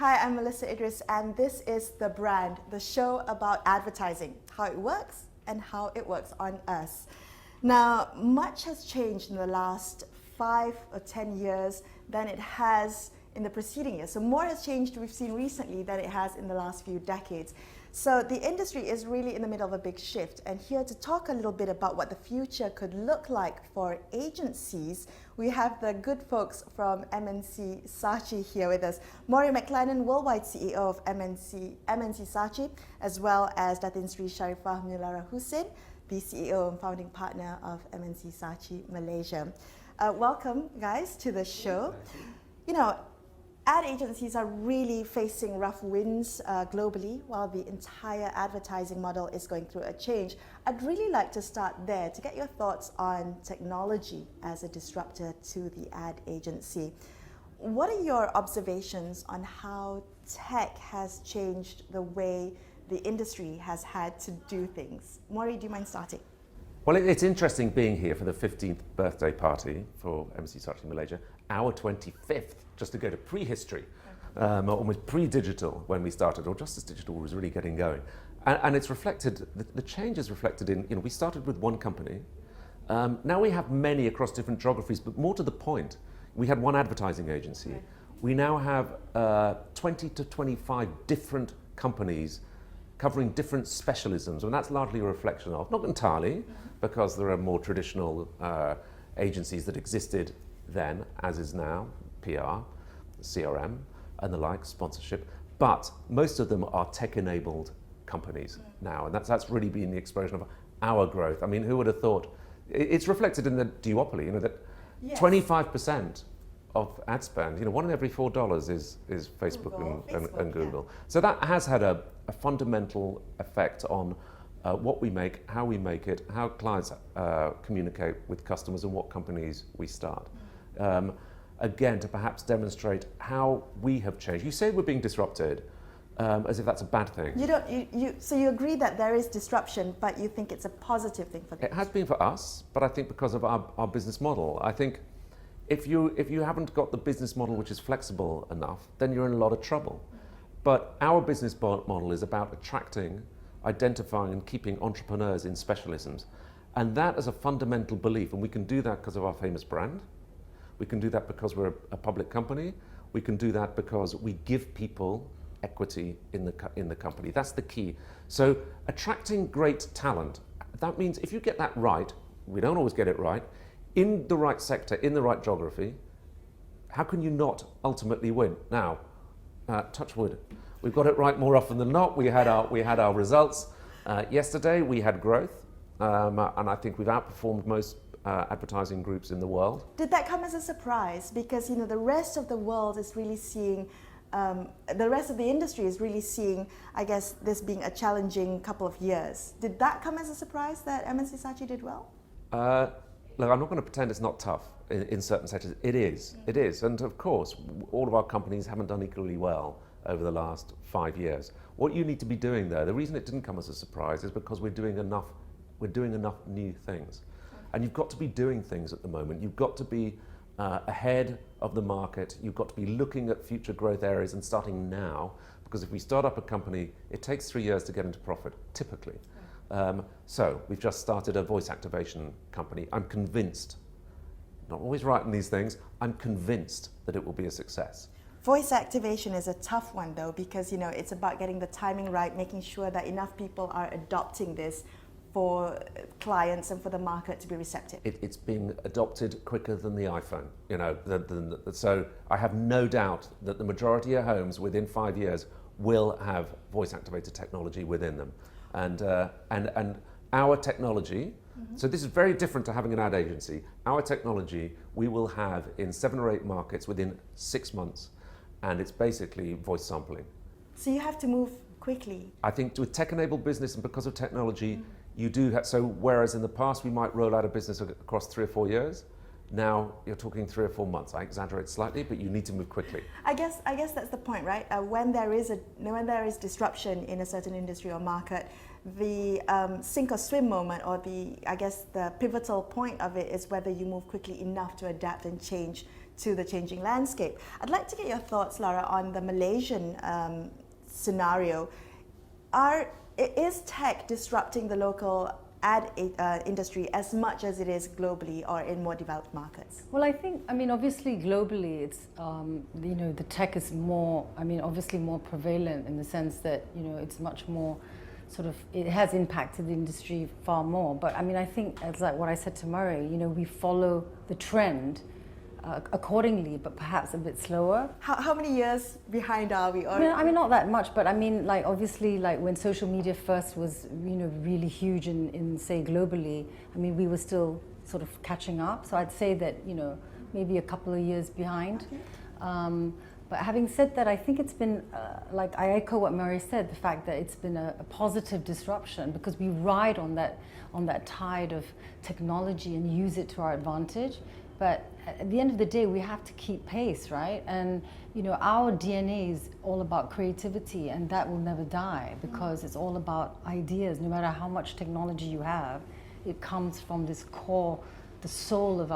Hi, I'm Melisa Idris, and this is The Brand, the show about advertising, how it works and how it works on us. Now, much has changed in the last 5 or 10 years than it has in the preceding years. So more has changed, we've seen recently, than it has in the last few decades. So the industry is really in the middle of a big shift, and here to talk a little bit about what the future could look like for agencies, we have the good folks from MNC Saatchi here with us. Maury McLennan, Worldwide CEO of MNC Saatchi, as well as Datin Sri Sharifah Mulara Hussein, the CEO and founding partner of MNC Saatchi Malaysia. Welcome, guys, to the show. You know, ad agencies are really facing rough winds globally, while the entire advertising model is going through a change. I'd really like to start there to get your thoughts on technology as a disruptor to the ad agency. What are your observations on how tech has changed the way the industry has had to do things? Maury, do you mind starting? Well, it's interesting being here for the 15th birthday party for MNC Saatchi Malaysia, our 25th, just to go to prehistory, almost pre-digital when we started, or just as digital was really getting going. And it's reflected, the change is reflected in, we started with one company. Now we have many across different geographies, but more to the point, we had one advertising agency. Right. We now have 20 to 25 different companies covering different specialisms, and that's largely a reflection of, not entirely, because there are more traditional agencies that existed then, as is now, PR, CRM, and the like, sponsorship, but most of them are tech-enabled companies now, and that's really been the expression of our growth. I mean, who would have thought? It's reflected in the duopoly, that 25% of ad spend, one in every $4 is Facebook, and Google. Yeah. So that has had a fundamental effect on what we make, how we make it, how clients communicate with customers, and what companies we start. Again, to perhaps demonstrate how we have changed. You say we're being disrupted, as if that's a bad thing. So you agree that there is disruption, but you think it's a positive thing for them? It has been for us, but I think because of our business model. I think if you haven't got the business model which is flexible enough, then you're in a lot of trouble. But our business model is about attracting, identifying, and keeping entrepreneurs in specialisms. And that is a fundamental belief, and we can do that because of our famous brand. We can do that because we're a public company. We can do that because we give people equity in the company. That's the key. So attracting great talent, that means if you get that right, we don't always get it right, in the right sector, in the right geography, how can you not ultimately win? Now, touch wood, we've got it right more often than not. We had our results yesterday. We had growth, and I think we've outperformed most advertising groups in the world. Did that come as a surprise? Because the rest of the world is really seeing, the rest of the industry is really seeing, I guess, this being a challenging couple of years. Did that come as a surprise that MNC Saatchi did well? Look, I'm not going to pretend it's not tough in certain sectors. It is. It is. And of course, all of our companies haven't done equally well over the last 5 years. What you need to be doing there, the reason it didn't come as a surprise is because we're doing enough new things. And you've got to be doing things at the moment. You've got to be ahead of the market. You've got to be looking at future growth areas and starting now, because if we start up a company, it takes 3 years to get into profit, typically. So we've just started a voice activation company. I'm convinced, not always right in these things, I'm convinced that it will be a success. Voice activation is a tough one though, because it's about getting the timing right, making sure that enough people are adopting this for clients and for the market to be receptive. It's being adopted quicker than the iPhone. So I have no doubt that the majority of homes within 5 years will have voice activated technology within them. And our technology, so this is very different to having an ad agency. Our technology we will have in 7 or 8 markets within 6 months, and it's basically voice sampling. So you have to move quickly. I think with tech-enabled business and because of technology, you do have, so whereas in the past we might roll out a business across 3 or 4 years, now you're talking 3 or 4 months. I exaggerate slightly, but you need to move quickly. I guess that's the point, right? When there is disruption in a certain industry or market, the sink or swim moment, or the pivotal point of it is whether you move quickly enough to adapt and change to the changing landscape. I'd like to get your thoughts, Lara, on the Malaysian scenario. Is tech disrupting the local ad industry as much as it is globally or in more developed markets? Well, I mean, obviously globally, it's, the tech is more, obviously more prevalent in the sense that, it's much more it has impacted the industry far more. But I think, as like what I said to Murray, we follow the trend accordingly, but perhaps a bit slower. How many years behind are we? Not that much, but obviously, when social media first was, really huge in say globally, we were still sort of catching up. So I'd say that, maybe a couple of years behind. Okay. But having said that, I think it's been, I echo what Murray said, the fact that it's been a positive disruption because we ride on that tide of technology and use it to our advantage. But at the end of the day, we have to keep pace, right? And our DNA is all about creativity, and that will never die because it's all about ideas. No matter how much technology you have, it comes from this core, the soul of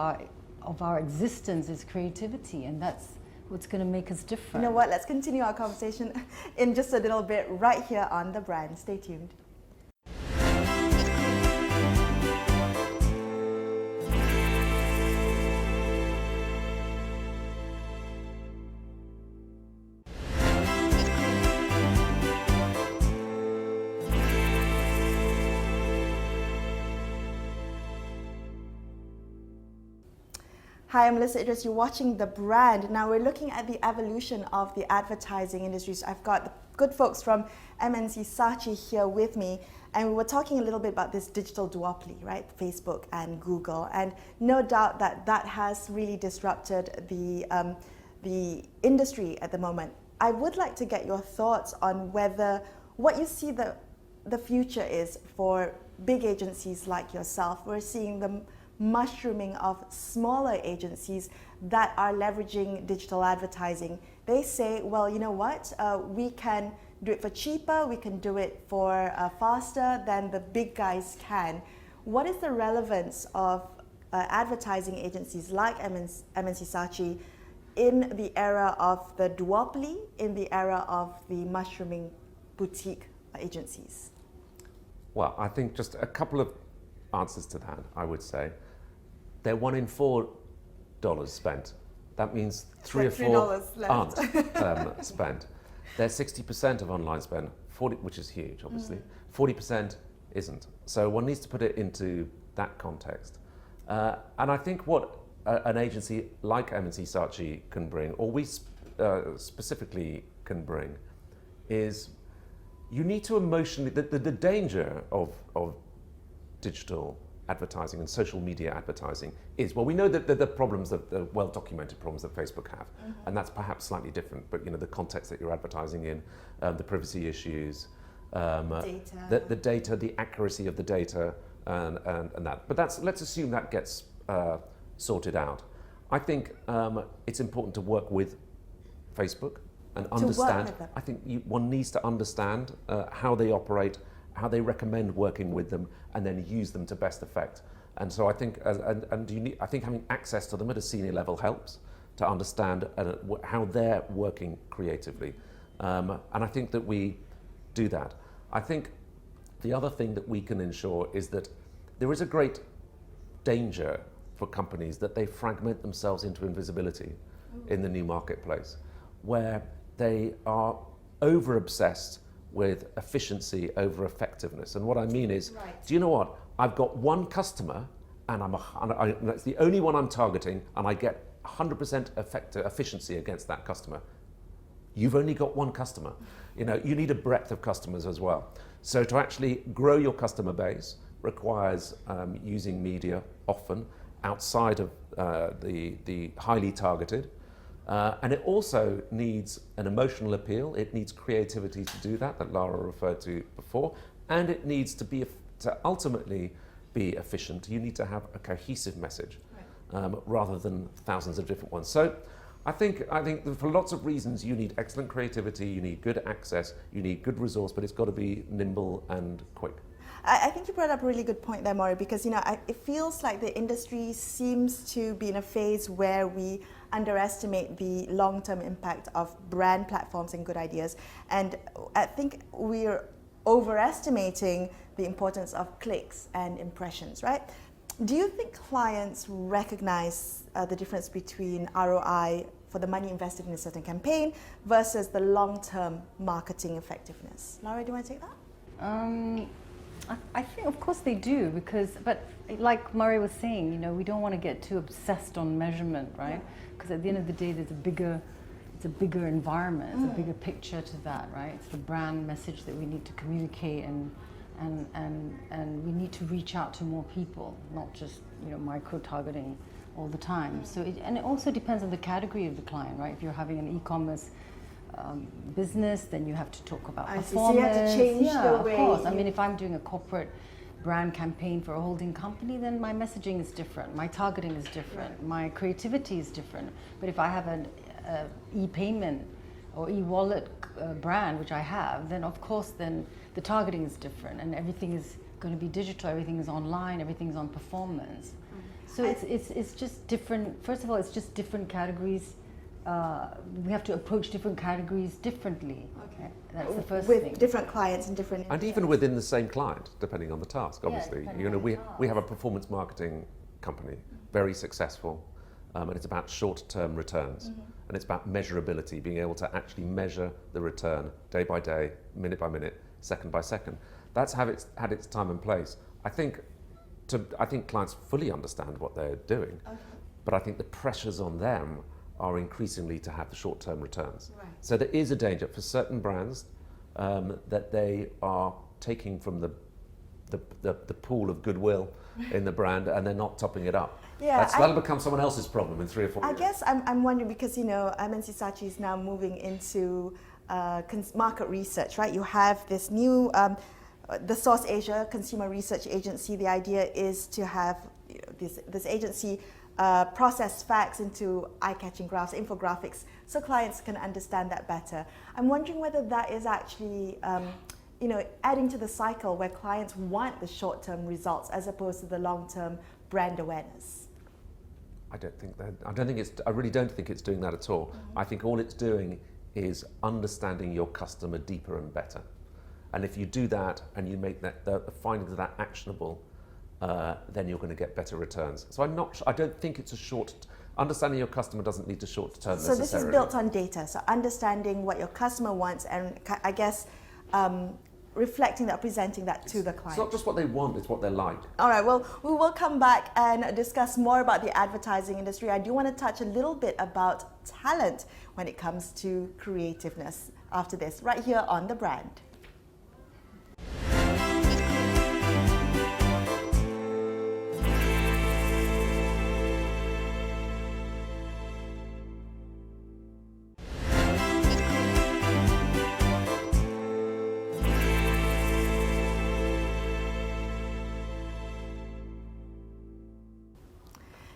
our existence is creativity, and that's what's going to make us different. You know what? Let's continue our conversation in just a little bit right here on The Brand. Stay tuned. Hi, I'm Melisa Idris. You're watching The Brand. Now we're looking at the evolution of the advertising industries. I've got the good folks from MNC Saatchi here with me, and we were talking a little bit about this digital duopoly, right? Facebook and Google, and no doubt that has really disrupted the industry at the moment. I would like to get your thoughts on what you see the future is for big agencies like yourself. We're seeing the mushrooming of smaller agencies that are leveraging digital advertising. They say, well, you know what, we can do it for cheaper, we can do it for faster than the big guys can. What is the relevance of advertising agencies like MNC Saatchi in the era of the duopoly, in the era of the mushrooming boutique agencies? Well, I think just a couple of answers to that, I would say. They're $1 in $4 spent. That means three or four aren't spent. They're 60% of online spend, 40, which is huge, obviously. 40% isn't. So one needs to put it into that context. And I think what an agency like MNC Saatchi can bring, or we specifically can bring, is you need to emotionally, the danger of digital advertising and social media advertising is, well, we know that the problems, the well-documented problems that Facebook have, and that's perhaps slightly different, but the context that you're advertising in, the privacy issues, the data, the accuracy of the data, and that. But let's assume that gets sorted out. I think it's important to work with Facebook and understand. I think one needs to understand how they operate, how they recommend working with them, and then use them to best effect. And so I think, I think having access to them at a senior level helps to understand how they're working creatively. And I think that we do that. I think the other thing that we can ensure is that there is a great danger for companies that they fragment themselves into invisibility in the new marketplace, where they are over-obsessed with efficiency over effectiveness. And what I mean is, do you know what? I've got one customer, and that's the only one I'm targeting, and I get 100% efficiency against that customer. You've only got one customer. You need a breadth of customers as well. So to actually grow your customer base requires using media often outside of the highly targeted. And it also needs an emotional appeal. It needs creativity to do that Lara referred to before. And it needs to ultimately be efficient. You need to have a cohesive message rather than thousands of different ones. So I think that for lots of reasons you need excellent creativity, you need good access, you need good resource, but it's got to be nimble and quick. I think you brought up a really good point there, Maury, because it feels like the industry seems to be in a phase where we underestimate the long-term impact of brand platforms and good ideas, and I think we're overestimating the importance of clicks and impressions, right? Do you think clients recognize the difference between ROI for the money invested in a certain campaign versus the long-term marketing effectiveness? Laura, do you want to take that? I think, of course, they do, but like Murray was saying, we don't want to get too obsessed on measurement, right? Because at the end of the day, it's a bigger environment, it's a bigger picture to that, right? It's the brand message that we need to communicate, and we need to reach out to more people, not just micro-targeting all the time. So it also depends on the category of the client, right? If you're having an e-commerce business, then you have to talk about performance. So you have to change the way. Of course. I mean, if I'm doing a corporate brand campaign for a holding company, then my messaging is different, my targeting is different, my creativity is different. But if I have an e-payment or e-wallet brand, which I have, then of course then the targeting is different, and everything is going to be digital, everything is online, everything's on performance. So it's just different. First of all, it's just different categories. We have to approach different categories differently. Okay. That's the first thing. With different clients and different... And even within the same client, depending on the task, obviously. We have a performance marketing company, very successful, and it's about short-term returns. And it's about measurability, being able to actually measure the return day by day, minute by minute, second by second. That's how it's had its time and place. I think clients fully understand what they're doing, but I think the pressures on them are increasingly to have the short-term returns. Right. So there is a danger for certain brands that they are taking from the pool of goodwill in the brand, and they're not topping it up. Yeah, that'll become someone else's problem in 3 or 4 years. I guess I'm wondering, because MNC Saatchi is now moving into market research, right? You have this new the Source Asia Consumer Research Agency. The idea is to have this agency process facts into eye-catching graphs, infographics, so clients can understand that better. I'm wondering whether that is actually adding to the cycle where clients want the short-term results as opposed to the long-term brand awareness. I really don't think it's doing that at all. I think all it's doing is understanding your customer deeper and better. And if you do that and you make the findings of that actionable, then you're going to get better returns. So I don't think it's understanding your customer doesn't lead to short-term necessarily. So this is built on data, so understanding what your customer wants, and I guess reflecting that, presenting that to the client. It's not just what they want, it's what they like. All right, well, we will come back and discuss more about the advertising industry. I do want to touch a little bit about talent when it comes to creativeness after this, right here on The Brand.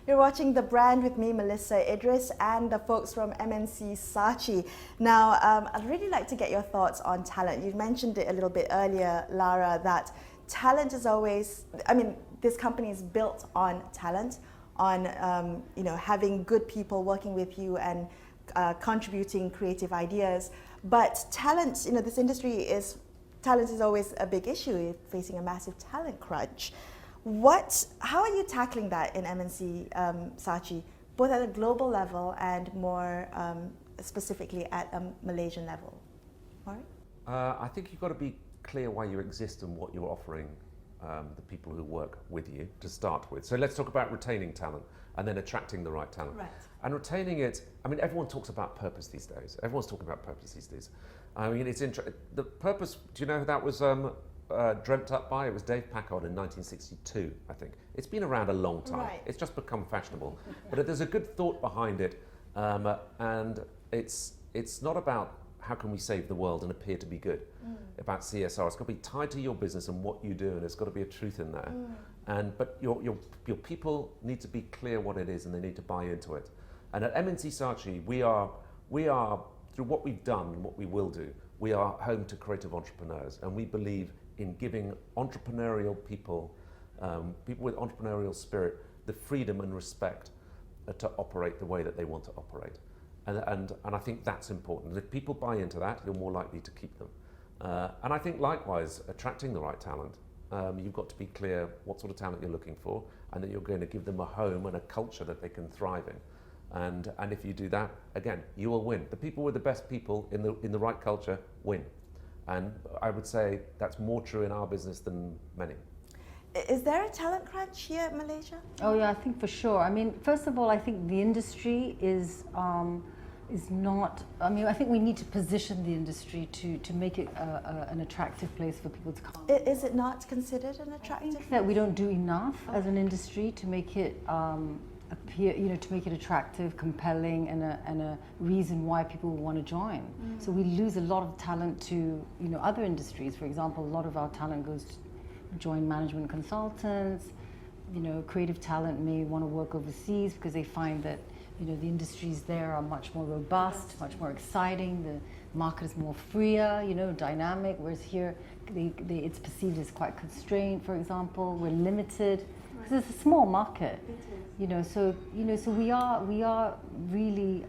You're watching The Brand with me, Melisa Idris, and the folks from MNC Saatchi. Now, I'd really like to get your thoughts on talent. You mentioned it a little bit earlier, Lara, that talent is always, this company is built on talent, on having good people working with you and contributing creative ideas. But talent, this industry talent is always a big issue. You're facing a massive talent crunch. How are you tackling that in MNC Saatchi, both at a global level and more specifically at a Malaysian level? All right. I think you've got to be clear why you exist and what you're offering the people who work with you to start with. So let's talk about retaining talent and then attracting the right talent. Right. And retaining it, everyone talks about purpose these days. Everyone's talking about purpose these days. It's interesting. The purpose, do you know who that was dreamt up by? It was Dave Packard in 1962, I think. It's been around a long time. Right. It's just become fashionable. But there's a good thought behind it, and it's not about how can we save the world and appear to be good, about CSR. It's got to be tied to your business and what you do, and there's got to be a truth in there. But your people need to be clear what it is, and they need to buy into it. And at MNC Saatchi, we are through what we've done and what we will do, we are home to creative entrepreneurs, and we believe in giving entrepreneurial people, people with entrepreneurial spirit, the freedom and respect to operate the way that they want to operate. And I think that's important. If people buy into that, you're more likely to keep them. And I think likewise, attracting the right talent, you've got to be clear what sort of talent you're looking for, and that you're going to give them a home and a culture that they can thrive in. And if you do that, again, you will win. The people with the best people in the right culture win. And I would say that's more true in our business than many. Is there a talent crunch here in Malaysia? Oh yeah, I think for sure. I mean, first of all, I think the industry is not. I mean, I think we need to position the industry to make it an attractive place for people to come. Is it not considered an attractive? I think that we don't do enough as an industry to make it appear, to make it attractive, compelling, and a reason why people want to join. So we lose a lot of talent to other industries. For example, a lot of our talent goes to join management consultants. Creative talent may want to work overseas because they find that the industries there are much more robust, much more exciting. The market is more freer, dynamic. Whereas here, it's perceived as quite constrained. For example, we're limited because it's a small market. So we are really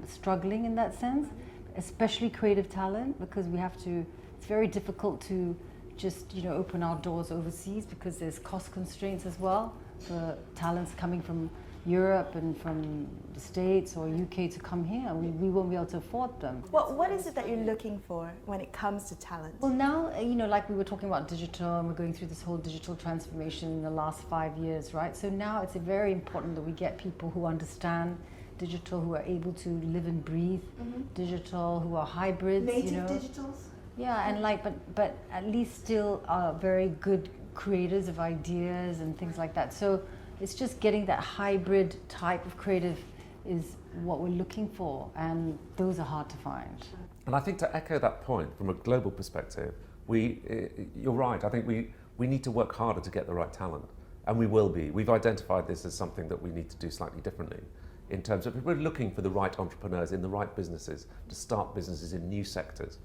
struggling in that sense, especially creative talent, because we have to. It's very difficult to just open our doors overseas because there's cost constraints as well for talents coming from Europe and from the States or UK to come here. We won't be able to afford them. What is it that you're looking for when it comes to talent? Well, now, like we were talking about digital, and we're going through this whole digital transformation in the last 5 years, right? So now it's very important that we get people who understand digital, who are able to live and breathe digital, who are hybrids. Native digitals? Yeah, and but at least still very good creators of ideas and things like that. So it's just getting that hybrid type of creative is what we're looking for, and those are hard to find. And I think to echo that point from a global perspective, you're right. I think we need to work harder to get the right talent, and we will be. We've identified this as something that we need to do slightly differently. In terms of, we're looking for the right entrepreneurs in the right businesses to start businesses in new sectors.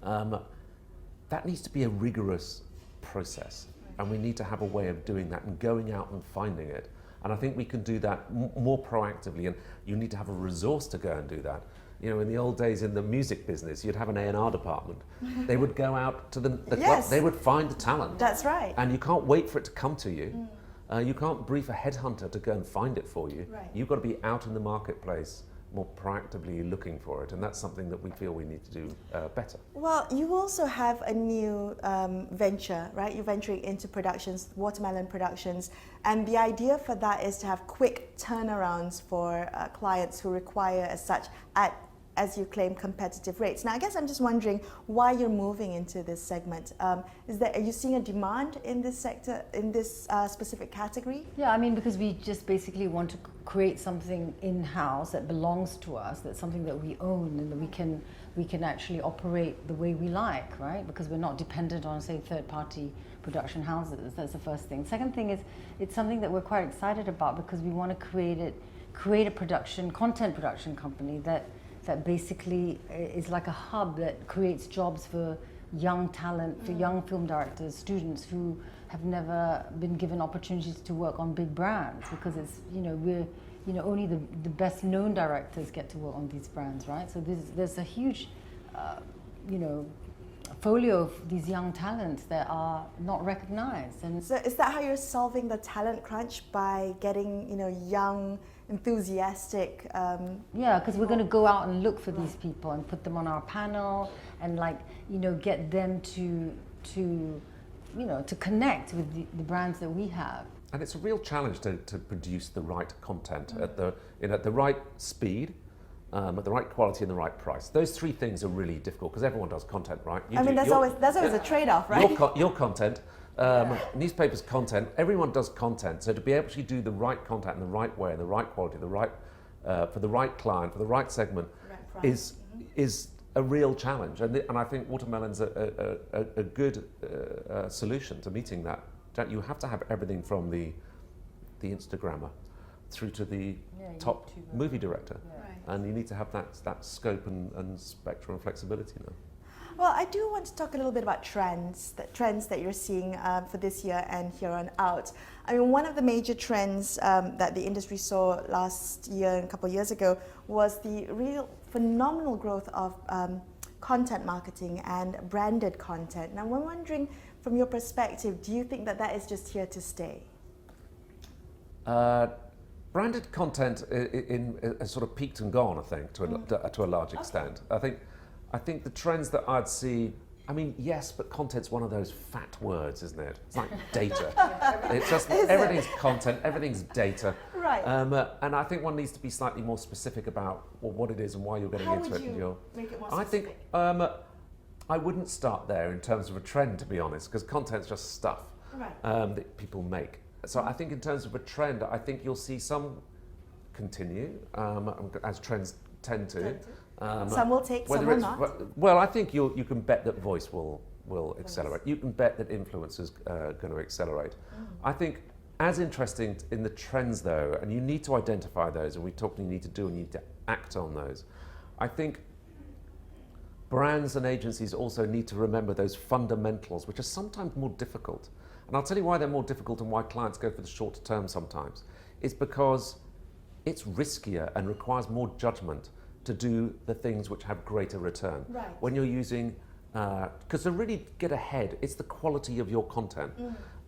That needs to be a rigorous process, and we need to have a way of doing that and going out and finding it. And I think we can do that more proactively, and you need to have a resource to go and do that. In the old days in the music business, you'd have an A&R department. They would go out to the club, they would find the talent. That's right. And you can't wait for it to come to you. You can't brief a headhunter to go and find it for you. Right. You've got to be out in the marketplace more proactively looking for it, and that's something that we feel we need to do better. Well, you also have a new venture, right? You're venturing into productions, Watermelon Productions, and the idea for that is to have quick turnarounds for clients who require as such at, as you claim, competitive rates. Now, I guess I'm just wondering why you're moving into this segment. Are you seeing a demand in this sector, in this specific category? Yeah, I mean, because we just basically want to create something in-house that belongs to us, that's something that we own and that we can actually operate the way we like, right? Because we're not dependent on, say, third-party production houses. That's the first thing. Second thing is, it's something that we're quite excited about because we want to create a content production company that basically is like a hub that creates jobs for young talent, for young film directors, students who have never been given opportunities to work on big brands, because it's, we're, only the best known directors get to work on these brands, right? So there's a huge, folio of these young talents that are not recognized. And so is that how you're solving the talent crunch, by getting, young, enthusiastic? Yeah, because we're going to go out and look for these people and put them on our panel and get them to connect with the brands that we have. And it's a real challenge to produce the right content at the right speed, at the right quality and the right price. Those three things are really difficult because everyone does content, right? That's always a trade-off, right? Your content, newspapers' content, everyone does content. So to be able to do the right content in the right way, in the right quality, for the right client, for the right segment, is a real challenge. And I think Watermelon's a good solution to meeting that. You have to have everything from the Instagrammer through to the top movie director. Yeah. And you need to have that scope and spectrum and flexibility now. Well, I do want to talk a little bit about trends that you're seeing for this year and here on out. I mean, one of the major trends that the industry saw last year and a couple of years ago was the real phenomenal growth of content marketing and branded content. Now, I'm wondering, from your perspective, do you think that that is just here to stay? Branded content has sort of peaked and gone, I think, to a large extent. Okay. I think the trends that I'd see, I mean, yes, but content's one of those fat words, isn't it? It's like data. It's just everything's content, everything's data. Right. And I think one needs to be slightly more specific about what it is and why you're getting into it. How would you make it more specific? I think I wouldn't start there in terms of a trend, to be honest, because content's just stuff that people make. So I think in terms of a trend, I think you'll see some continue, as trends tend to. Some will take, some will not. Well, I think you can bet that voice will accelerate. You can bet that influencers are going to accelerate. I think as interesting in the trends though, and you need to identify those, and we talked you need to do and you need to act on those. I think brands and agencies also need to remember those fundamentals, which are sometimes more difficult. And I'll tell you why they're more difficult and why clients go for the short term sometimes. It's because it's riskier and requires more judgment to do the things which have greater return. Right. When you're using, because to really get ahead, it's the quality of your content.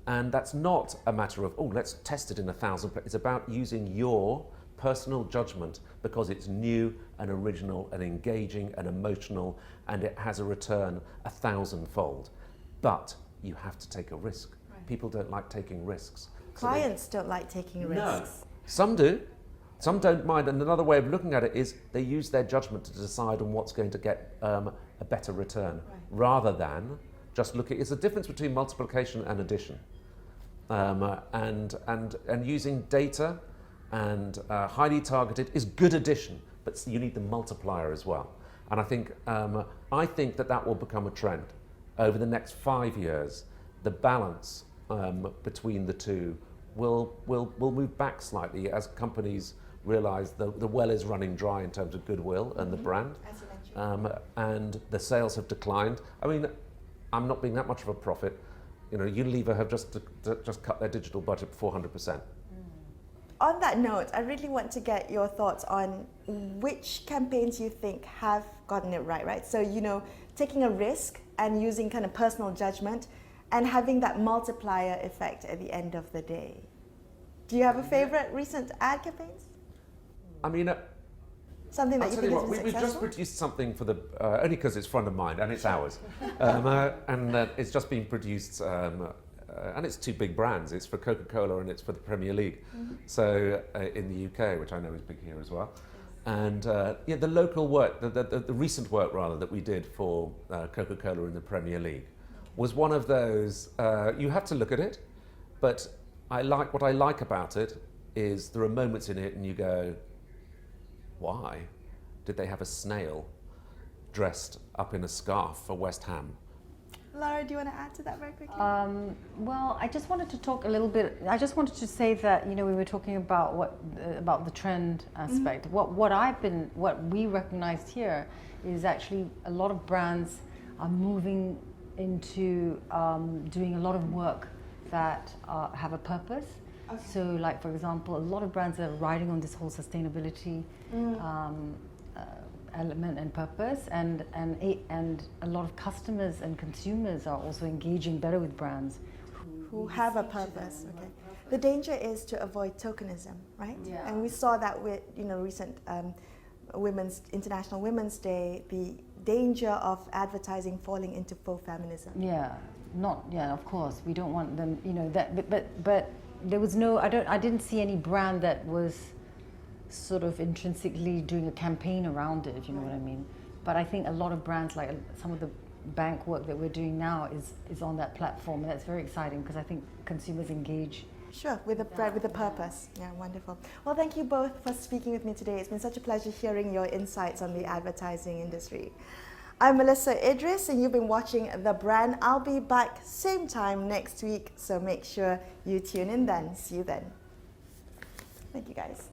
And that's not a matter of, let's test it in 1,000, it's about using your personal judgment because it's new and original and engaging and emotional and it has a return 1,000-fold. But you have to take a risk. Right. People don't like taking risks. Clients don't like taking risks. No, some do. Some don't mind, and another way of looking at it is they use their judgment to decide on what's going to get a better return, rather than just look at. It's a difference between multiplication and addition, and using data and highly targeted is good addition, but you need the multiplier as well. And I think that will become a trend over the next 5 years. The balance between the two will move back slightly as companies realise the well is running dry in terms of goodwill and the brand, and the sales have declined. I mean, I'm not being that much of a prophet. You know, Unilever have just cut their digital budget 400%. On that note, I really want to get your thoughts on which campaigns you think have gotten it right? So, you know, taking a risk and using kind of personal judgment and having that multiplier effect at the end of the day. Do you have a favorite recent ad campaigns? I mean, something that you think has been we've just produced something for the only because it's front of mind and it's ours, and it's just been produced, and it's two big brands. It's for Coca-Cola and it's for the Premier League. So in the UK, which I know is big here as well, and the local work, the recent work rather that we did for Coca-Cola in the Premier League was one of those. You have to look at it, but what I like about it is there are moments in it and you go, why did they have a snail dressed up in a scarf for West Ham? Laura, do you want to add to that very quickly? Well, I just wanted to talk a little bit. I just wanted to say that, you know, we were talking about about the trend aspect. What we recognized here is actually a lot of brands are moving into doing a lot of work that have a purpose. Okay. So, like for example, a lot of brands are riding on this whole sustainability element and purpose, and a lot of customers and consumers are also engaging better with brands who have a purpose. Okay. The danger is to avoid tokenism, right? Yeah. And we saw that with recent International Women's Day, the danger of advertising falling into faux feminism. Of course we don't want them, but there was no, I didn't see any brand that was sort of intrinsically doing a campaign around it, if you know what I mean. But I think a lot of brands, like some of the bank work that we're doing now is on that platform, and that's very exciting because I think consumers engage. Sure, with a purpose. Yeah, wonderful. Well, thank you both for speaking with me today. It's been such a pleasure hearing your insights on the advertising industry. I'm Melisa Idris, and you've been watching The Brand. I'll be back same time next week, so make sure you tune in then. See you then. Thank you, guys.